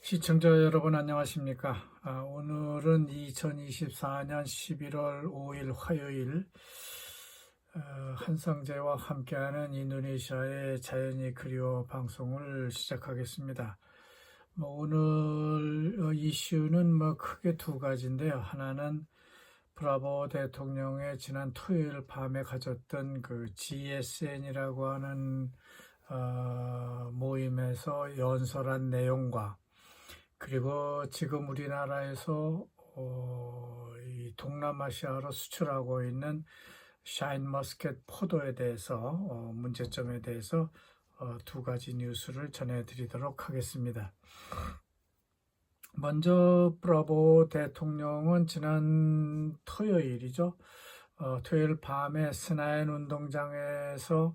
시청자 여러분 안녕하십니까? 오늘은 2024년 11월 5일 화요일 한성재와 함께하는 인도네시아의 자연이 그리워 방송을 시작하겠습니다. 오늘 이슈는 크게 두 가지인데요. 하나는 브라보 대통령의 지난 토요일 밤에 가졌던 그 GSN이라고 하는 모임에서 연설한 내용과, 그리고 지금 우리나라에서 이 동남아시아로 수출하고 있는 샤인머스켓 포도에 대해서 문제점에 대해서 두 가지 뉴스를 전해드리도록 하겠습니다. 먼저 브라보 대통령은 지난 토요일이죠. 토요일 밤에 스나엔 운동장에서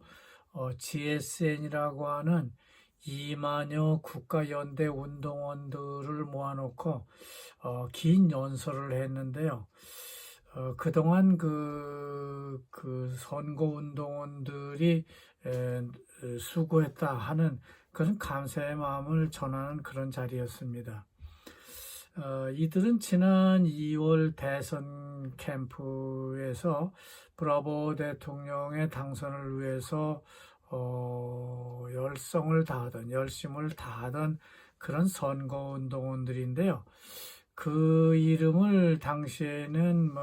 GSN이라고 하는 2만여 국가연대 운동원들을 모아놓고 긴 연설을 했는데요. 그동안 그 선거운동원들이 수고했다 하는 그런 감사의 마음을 전하는 그런 자리였습니다. 이들은 지난 2월 대선 캠프에서 브라보 대통령의 당선을 위해서 열심을 다하던 그런 선거운동원들인데요. 그 이름을 당시에는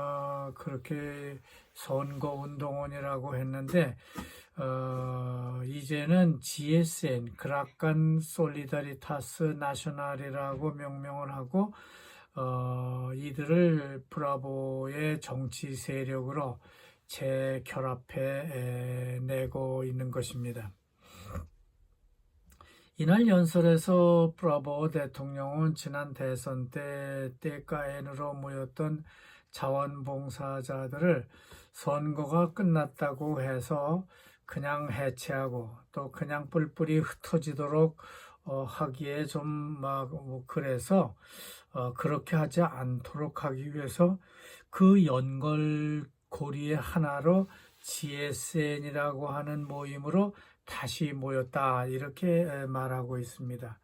그렇게 선거운동원이라고 했는데, 이제는 GSN, 그라칸 솔리다리타스 나셔널이라고 명명을 하고, 이들을 브라보의 정치 세력으로 재결합해 내고 있는 것입니다. 이날 연설에서 브라보 대통령은 지난 대선 때 떼까엔으로 모였던 자원봉사자들을 선거가 끝났다고 해서 그냥 해체하고 또 그냥 뿔뿔이 흩어지도록 하기에 좀 그래서 그렇게 하지 않도록 하기 위해서 그 연결고리의 하나로 GSN이라고 하는 모임으로 다시 모였다, 이렇게 말하고 있습니다.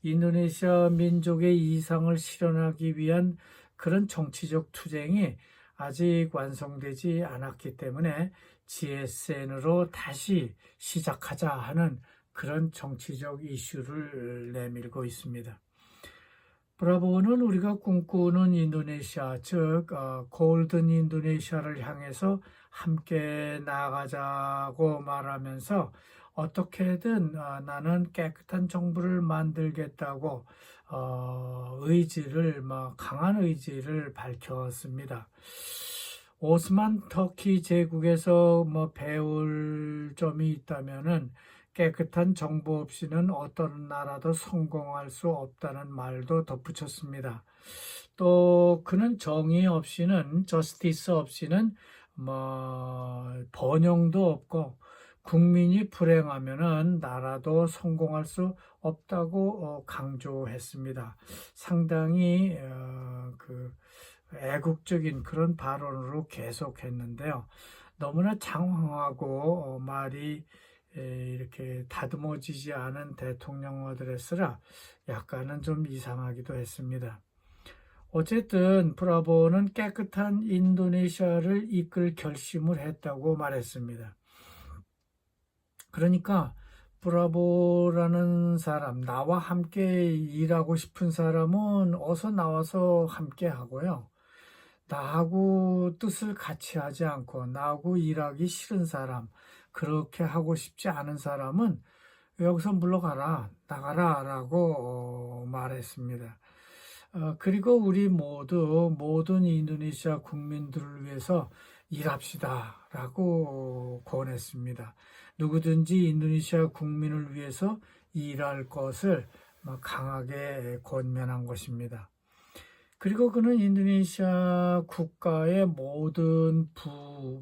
인도네시아 민족의 이상을 실현하기 위한 그런 정치적 투쟁이 아직 완성되지 않았기 때문에 GSN으로 다시 시작하자 하는 그런 정치적 이슈를 내밀고 있습니다. 브라보는 우리가 꿈꾸는 인도네시아, 즉 골든 인도네시아를 향해서 함께 나아가자고 말하면서 어떻게든 나는 깨끗한 정부를 만들겠다고 강한 의지를 밝혔습니다. 오스만 터키 제국에서 배울 점이 있다면은 깨끗한 정부 없이는 어떤 나라도 성공할 수 없다는 말도 덧붙였습니다. 또 그는 정의 없이는, 저스티스 없이는 번영도 없고 국민이 불행하면은 나라도 성공할 수 없다고 강조했습니다. 상당히 애국적인 그런 발언으로 계속했는데요. 너무나 장황하고 말이 이렇게 다듬어지지 않은 대통령 어드레스라 약간은 좀 이상하기도 했습니다. 어쨌든 브라보는 깨끗한 인도네시아를 이끌 결심을 했다고 말했습니다. 그러니까 브라보라는 사람, 나와 함께 일하고 싶은 사람은 어서 나와서 함께 하고요. 나하고 뜻을 같이 하지 않고 나하고 일하기 싫은 사람, 그렇게 하고 싶지 않은 사람은 여기서 물러가라, 나가라 라고 말했습니다. 그리고 우리 모든 인도네시아 국민들을 위해서 일합시다 라고 권했습니다. 누구든지 인도네시아 국민을 위해서 일할 것을 강하게 권면한 것입니다. 그리고 그는 인도네시아 국가의 모든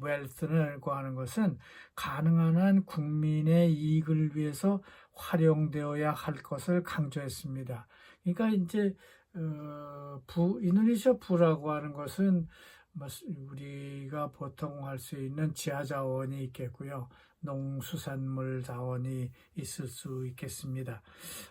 웰스라고 하는 것은 가능한 한 국민의 이익을 위해서 활용되어야 할 것을 강조했습니다. 그러니까 이제 인도네시아 부라고 하는 것은 우리가 보통 할 수 있는 지하 자원이 있겠고요. 농수산물 자원이 있을 수 있겠습니다.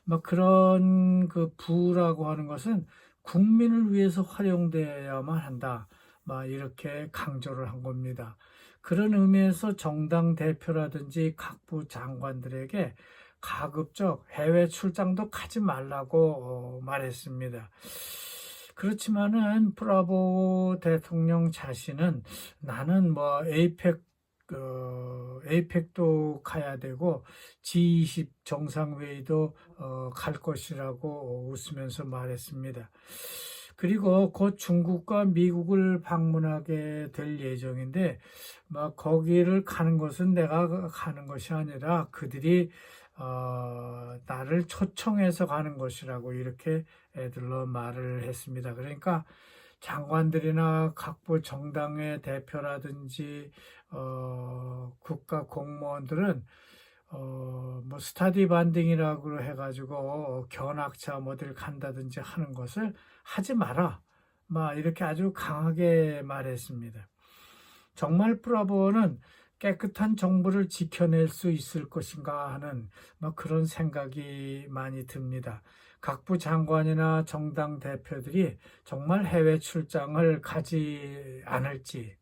뭐 그런 그 부라고 하는 것은 국민을 위해서 활용되어야만 한다. 막 이렇게 강조를 한 겁니다. 그런 의미에서 정당 대표라든지 각부 장관들에게 가급적 해외 출장도 가지 말라고 말했습니다. 그렇지만은 브라보 대통령 자신은 나는 뭐 에이펙도 가야 되고 G20 정상회의도 갈 것이라고 웃으면서 말했습니다. 그리고 곧 중국과 미국을 방문하게 될 예정인데 막 거기를 가는 것은 내가 가는 것이 아니라 그들이 나를 초청해서 가는 것이라고 이렇게 애들로 말을 했습니다. 그러니까 장관들이나 각부 정당의 대표라든지 국가 공무원들은 뭐 스타디 반딩이라고 해가지고 견학차 어딜 간다든지 하는 것을 하지 마라. 막 이렇게 아주 강하게 말했습니다. 정말 브라보는 깨끗한 정부를 지켜낼 수 있을 것인가 하는 뭐 그런 생각이 많이 듭니다. 각부 장관이나 정당 대표들이 정말 해외 출장을 가지 않을지,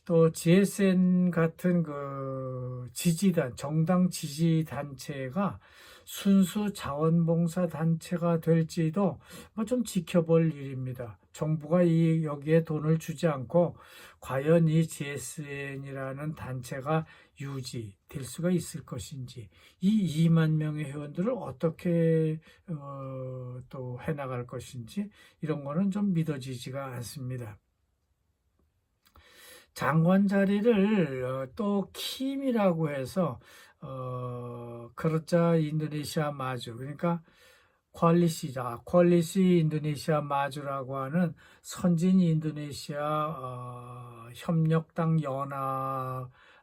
또 GSN 같은 그 지지단, 정당 지지단체가 순수 자원봉사 단체가 될지도 뭐 좀 지켜볼 일입니다. 정부가 여기에 돈을 주지 않고 과연 이 GSN이라는 단체가 유지될 수가 있을 것인지, 이 2만 명의 회원들을 어떻게 또 해나갈 것인지 이런 거는 좀 믿어지지가 않습니다. 장관 자리를 또 킴이라고 해서 그렇자 인도네시아 마주, 그러니까 퀄리시 인도네시아 마주라고 하는 선진 인도네시아 협력당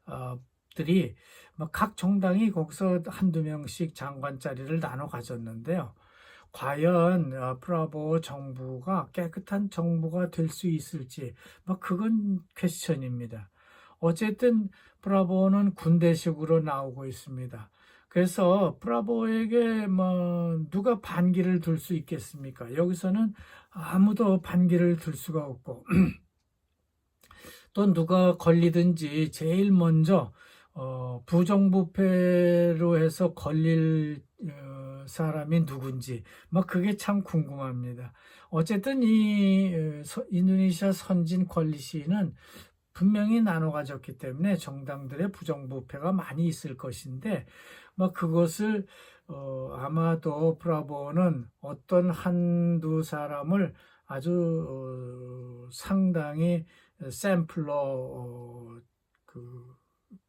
연합들이 각 정당이 거기서 한두 명씩 장관 자리를 나눠 가졌는데요. 과연 브라보 정부가 깨끗한 정부가 될 수 있을지 그건 퀘스천입니다. 어쨌든 브라보는 군대식으로 나오고 있습니다. 그래서 브라보에게 누가 반기를 들 수 있겠습니까? 여기서는 아무도 반기를 들 수가 없고 또 누가 걸리든지 제일 먼저 부정부패로 해서 걸릴 사람이 누군지 그게 참 궁금합니다. 어쨌든 이 인도네시아 선진 퀄리시는 분명히 나눠 가졌기 때문에 정당들의 부정부패가 많이 있을 것인데 그것을 아마도 브라보는 어떤 한두 사람을 아주 상당히 샘플로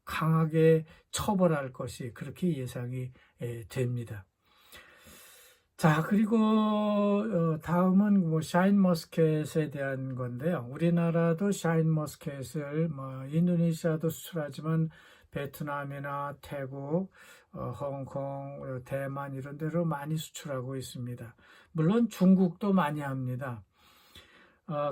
강하게 처벌할 것이 그렇게 예상이 됩니다. 자, 그리고 다음은 샤인머스켓에 대한 건데요. 우리나라도 샤인머스켓을 인도네시아도 수출하지만 베트남이나 태국, 홍콩, 대만 이런 데로 많이 수출하고 있습니다. 물론 중국도 많이 합니다.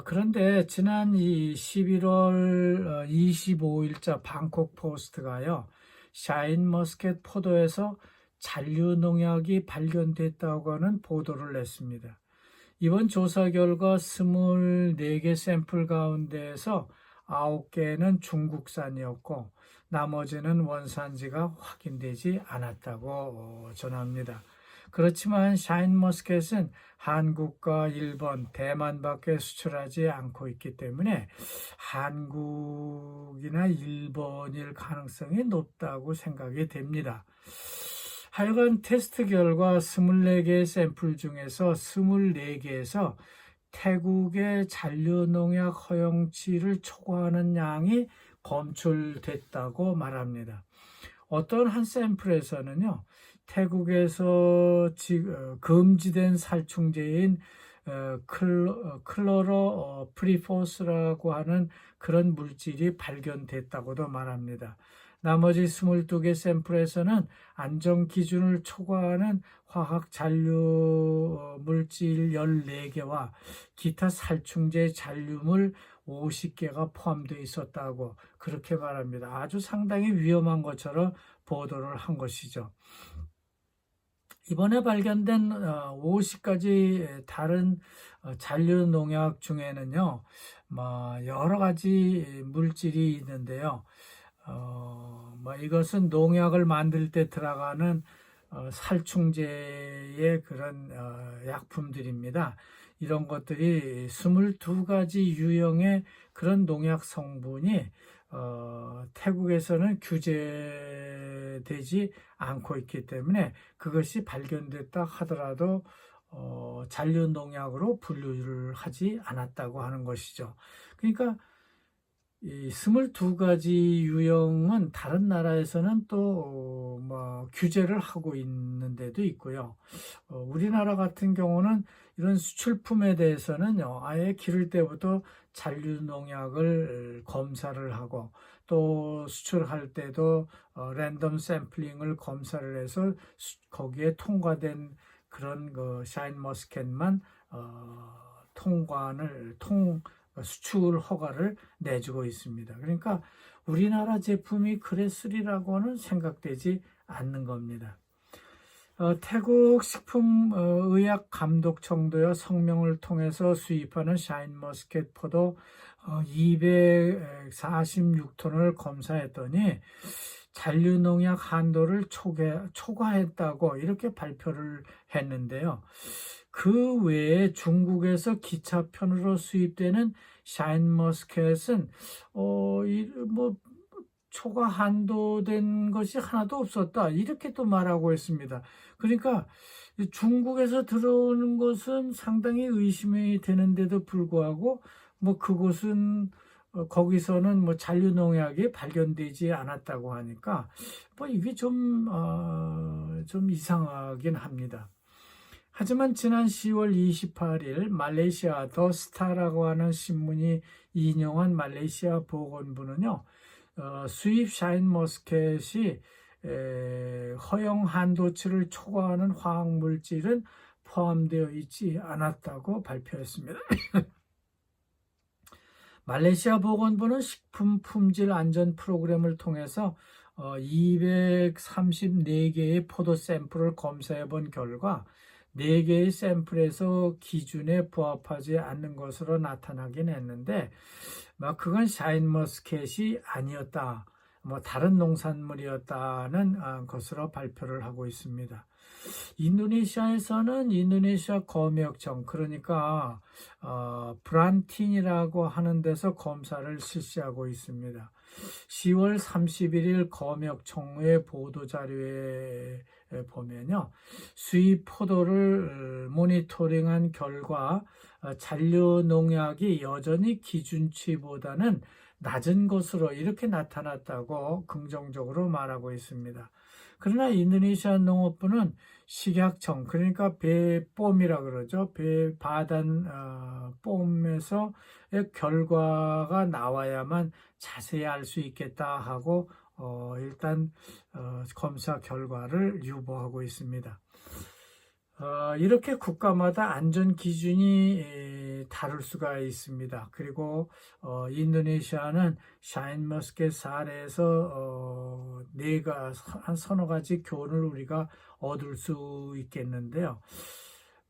그런데 지난 11월 25일자 방콕 포스트가요, 샤인머스켓 포도에서 잔류 농약이 발견됐다고 하는 보도를 냈습니다. 이번 조사 결과 24개 샘플 가운데에서 9개는 중국산이었고 나머지는 원산지가 확인되지 않았다고 전합니다. 그렇지만 샤인머스켓은 한국과 일본, 대만밖에 수출하지 않고 있기 때문에 한국이나 일본일 가능성이 높다고 생각이 됩니다. 하여간 테스트 결과 24개의 샘플 중에서 24개에서 태국의 잔류농약 허용치를 초과하는 양이 검출됐다고 말합니다. 어떤 한 샘플에서는요, 태국에서 금지된 살충제인 클로로 프리포스라고 하는 그런 물질이 발견됐다고도 말합니다. 나머지 22개 샘플에서는 안전 기준을 초과하는 화학 잔류 물질 14개와 기타 살충제 잔류물 50개가 포함되어 있었다고 그렇게 말합니다. 아주 상당히 위험한 것처럼 보도를 한 것이죠. 이번에 발견된 50가지 다른 잔류 농약 중에는요, 여러 가지 물질이 있는데요. 이것은 농약을 만들 때 들어가는 살충제의 그런 약품들입니다. 이런 것들이 22가지 유형의 그런 농약 성분이 태국에서는 규제되지 않고 있기 때문에 그것이 발견됐다 하더라도 잔류 농약으로 분류를 하지 않았다고 하는 것이죠. 그러니까 이 22가지 유형은 다른 나라에서는 또 규제를 하고 있는 데도 있고요. 우리나라 같은 경우는 이런 수출품에 대해서는요, 아예 기를 때부터 잔류 농약을 검사를 하고 또 수출할 때도 랜덤 샘플링을 검사를 해서 거기에 통과된 그런 그 샤인머스켓만 수출 허가를 내주고 있습니다. 그러니까 우리나라 제품이 그랬으리라고는 생각되지 않는 겁니다. 태국 식품의약감독청도요 성명을 통해서 수입하는 샤인머스켓 포도 246톤을 검사했더니 잔류농약 한도를 초과했다고 이렇게 발표를 했는데요. 그 외에 중국에서 기차편으로 수입되는 샤인머스켓은 초과 한도된 것이 하나도 없었다. 이렇게 또 말하고 있습니다. 그러니까 중국에서 들어오는 것은 상당히 의심이 되는데도 불구하고 그곳은 거기서는 잔류 농약이 발견되지 않았다고 하니까 이게 좀 이상하긴 합니다. 하지만 지난 10월 28일 말레이시아 더 스타라고 하는 신문이 인용한 말레이시아 보건부는요, 수입 샤인머스켓이 허용 한도치를 초과하는 화학물질은 포함되어 있지 않았다고 발표했습니다. 말레이시아 보건부는 식품 품질 안전 프로그램을 통해서 234개의 포도 샘플을 검사해 본 결과 4개의 샘플에서 기준에 부합하지 않는 것으로 나타나긴 했는데 그건 샤인머스켓이 아니었다. 다른 농산물이었다는 것으로 발표를 하고 있습니다. 인도네시아에서는 인도네시아 검역청, 그러니까 브란틴이라고 하는 데서 검사를 실시하고 있습니다. 10월 31일 검역청의 보도자료에 보면요, 수입 포도를 모니터링한 결과 잔류 농약이 여전히 기준치보다는 낮은 것으로 이렇게 나타났다고 긍정적으로 말하고 있습니다. 그러나 인도네시아 농업부는 식약청, 그러니까 배뽐이라 그러죠. 바단 뽐에서 결과가 나와야만 자세히 알 수 있겠다 하고 일단 검사 결과를 유보하고 있습니다. 이렇게 국가마다 안전 기준이 다를 수가 있습니다. 그리고 인도네시아는 샤인머스켓 사례에서 한 서너 가지 교훈을 우리가 얻을 수 있겠는데요.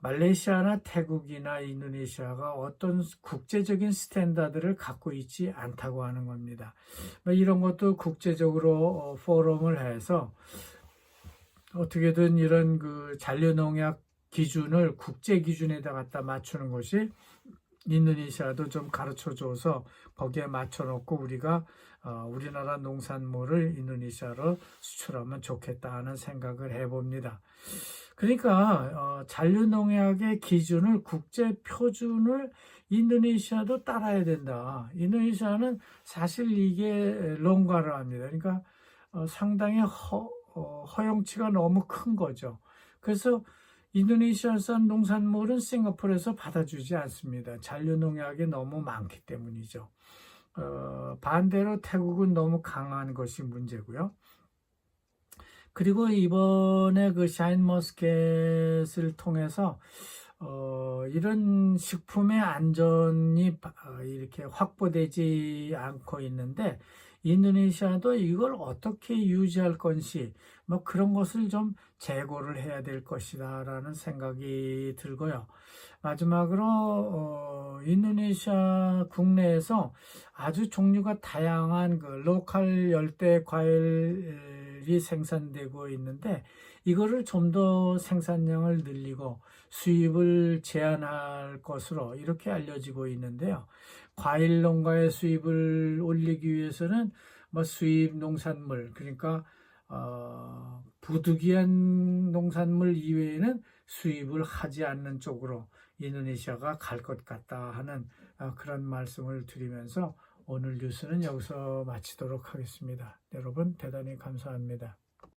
말레이시아나 태국이나 인도네시아가 어떤 국제적인 스탠다드를 갖고 있지 않다고 하는 겁니다. 이런 것도 국제적으로 포럼을 해서 어떻게든 이런 그 잔류농약 기준을 국제 기준에다 갖다 맞추는 것이 인도네시아도 좀 가르쳐줘서 거기에 맞춰놓고 우리가 우리나라 농산물을 인도네시아로 수출하면 좋겠다 하는 생각을 해봅니다. 그러니까 잔류농약의 기준을 국제 표준을 인도네시아도 따라야 된다. 인도네시아는 사실 이게 롱가를 합니다. 그러니까 상당히 허용치가 너무 큰 거죠. 그래서 인도네시아산 농산물은 싱가포르에서 받아주지 않습니다. 잔류농약이 너무 많기 때문이죠. 반대로 태국은 너무 강한 것이 문제고요. 그리고 이번에 그 샤인머스켓을 통해서 이런 식품의 안전이 이렇게 확보되지 않고 있는데 인도네시아도 이걸 어떻게 유지할 건지 뭐 그런 것을 좀 재고를 해야 될 것이다라는 생각이 들고요. 마지막으로 인도네시아 국내에서 아주 종류가 다양한 그 로컬 열대 과일이 생산되고 있는데 이거를 좀 더 생산량을 늘리고 수입을 제한할 것으로 이렇게 알려지고 있는데요. 과일 농가의 수입을 올리기 위해서는 뭐 수입 농산물 그러니까 부득이한 농산물 이외에는 수입을 하지 않는 쪽으로 인도네시아가 갈 것 같다 하는 그런 말씀을 드리면서 오늘 뉴스는 여기서 마치도록 하겠습니다. 여러분 대단히 감사합니다.